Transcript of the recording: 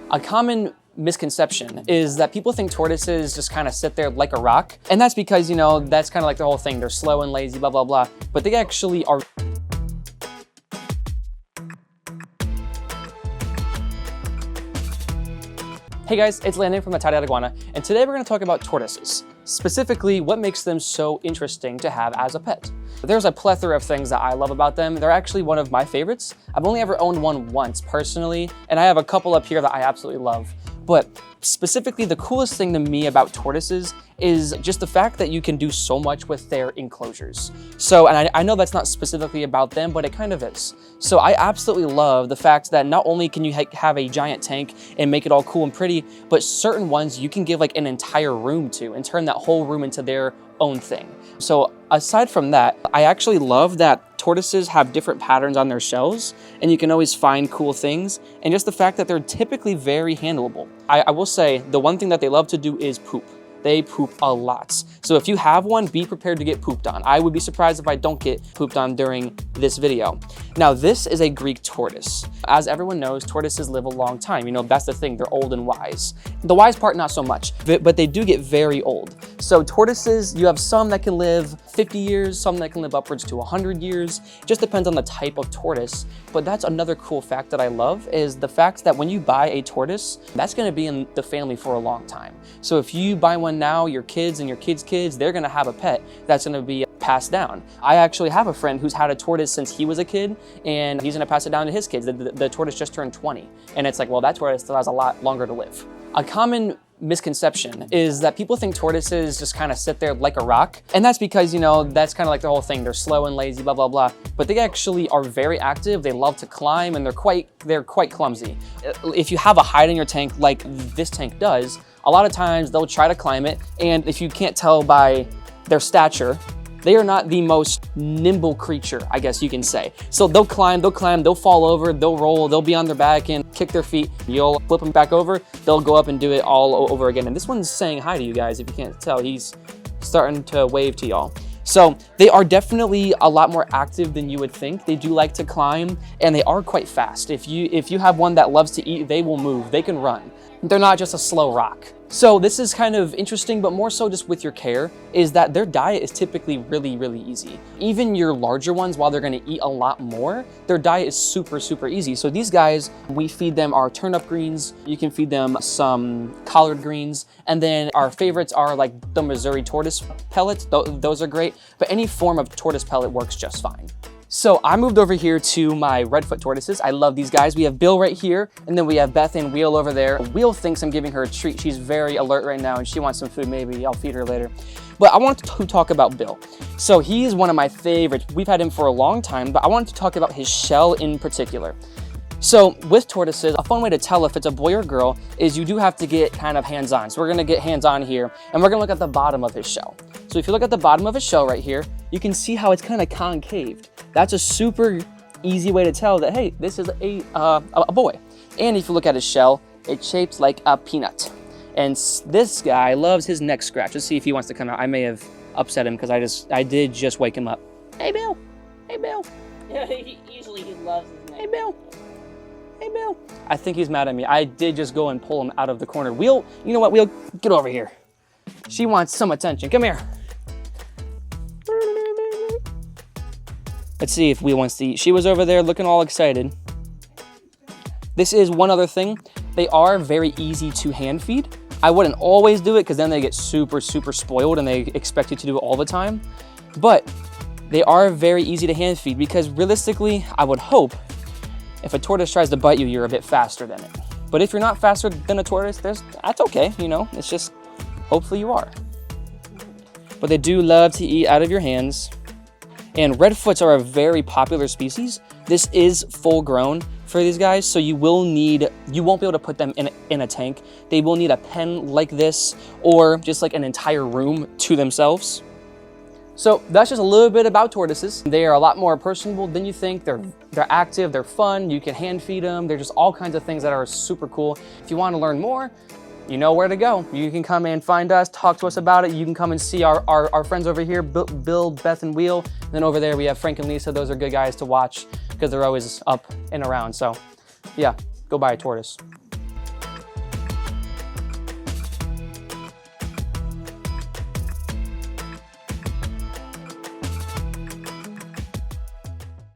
A common misconception is that people think tortoises just kind of sit there like a rock. And that's because, you know, that's kind of like the whole thing. They're slow and lazy, blah, blah, blah. But they actually are. Hey guys, it's Landyn from the Tye-Dyed Iguana, and today we're going to talk about tortoises. Specifically, what makes them so interesting to have as a pet. There's a plethora of things that I love about them. They're actually one of my favorites. I've only ever owned one once personally, and I have a couple up here that I absolutely love. But specifically, the coolest thing to me about tortoises is just the fact that you can do so much with their enclosures. So, and I know that's not specifically about them, but it kind of is. So I absolutely love the fact that not only can you have a giant tank and make it all cool and pretty, but certain ones you can give like an entire room to and turn that whole room into their own thing. So aside from that, I actually love that tortoises have different patterns on their shells and you can always find cool things, and just the fact that they're typically very handleable. I will say the one thing that they love to do is poop. They poop a lot. So if you have one, be prepared to get pooped on. I would be surprised if I don't get pooped on during this video. Now, this is a Greek tortoise. As everyone knows, tortoises live a long time. You know, that's the thing, they're old and wise. The wise part, not so much, but they do get very old. So tortoises, you have some that can live 50 years, some that can live upwards to 100 years. It just depends on the type of tortoise. But that's another cool fact that I love, is the fact that when you buy a tortoise, that's gonna be in the family for a long time. So if you buy one now, your kids and your kids' kids, they're gonna have a pet that's gonna be passed down. I actually have a friend who's had a tortoise since he was a kid, and he's gonna pass it down to his kids. The tortoise just turned 20. And it's like, well, that tortoise still has a lot longer to live. A common misconception is that people think tortoises just kind of sit there like a rock. And that's because, you know, that's kind of like the whole thing. They're slow and lazy, blah, blah, blah. But they actually are very active. They love to climb, and they're quite clumsy. If you have a hide in your tank like this tank does, a lot of times they'll try to climb it. And if you can't tell by their stature, they are not the most nimble creature, I guess you can say. So they'll climb, they'll fall over, they'll roll, they'll be on their back and kick their feet. You'll flip them back over, they'll go up and do it all over again. And this one's saying hi to you guys. If you can't tell, he's starting to wave to y'all. So they are definitely a lot more active than you would think. They do like to climb, and they are quite fast. If you have one that loves to eat, they will move, they can run. They're not just a slow rock. So this is kind of interesting, but more so just with your care, is that their diet is typically really, really easy. Even your larger ones, while they're gonna eat a lot more, their diet is super, super easy. So these guys, we feed them our turnip greens, you can feed them some collard greens, and then our favorites are like the Missouri tortoise pellets. Those are great, but any form of tortoise pellet works just fine. So I moved over here to my redfoot tortoises. I love these guys. We have Bill right here, and then we have Beth and Wheel over there. Wheel thinks I'm giving her a treat. She's very alert right now, and she wants some food. Maybe I'll feed her later. But I want to talk about Bill. So he is one of my favorites. We've had him for a long time, but I wanted to talk about his shell in particular. So with tortoises, a fun way to tell if it's a boy or girl is you do have to get kind of hands-on. So we're gonna get hands-on here, and we're gonna look at the bottom of his shell. So if you look at the bottom of his shell right here, you can see how it's kind of concaved. That's a super easy way to tell that, hey, this is a boy. And if you look at his shell, it's shaped like a peanut. And this guy loves his neck scratch. Let's see if he wants to come out. I may have upset him because I did just wake him up. Hey, Bill. Hey, Bill. Yeah, usually he loves his neck. Hey, Bill. Hey, Bill. I think he's mad at me. I did just go and pull him out of the corner. Wheel, you know what, Wheel, get over here. She wants some attention. Come here. Let's see if Wheel wants to eat. She was over there looking all excited. This is one other thing. They are very easy to hand feed. I wouldn't always do it because then they get super, super spoiled and they expect you to do it all the time. But they are very easy to hand feed because realistically, I would hope if a tortoise tries to bite you, you're a bit faster than it. But if you're not faster than a tortoise, that's okay, you know, it's just, hopefully you are. But they do love to eat out of your hands. And redfoots are a very popular species. This is full grown for these guys, so you won't be able to put them in a tank. They will need a pen like this, or just like an entire room to themselves. So that's just a little bit about tortoises. They are a lot more personable than you think. They're active, they're fun, you can hand feed them. They're just all kinds of things that are super cool. If you want to learn more, you know where to go. You can come and find us, talk to us about it. You can come and see our friends over here, Bill, Beth, and Wheel. And then over there we have Frank and Lisa. Those are good guys to watch because they're always up and around. So yeah, go buy a tortoise.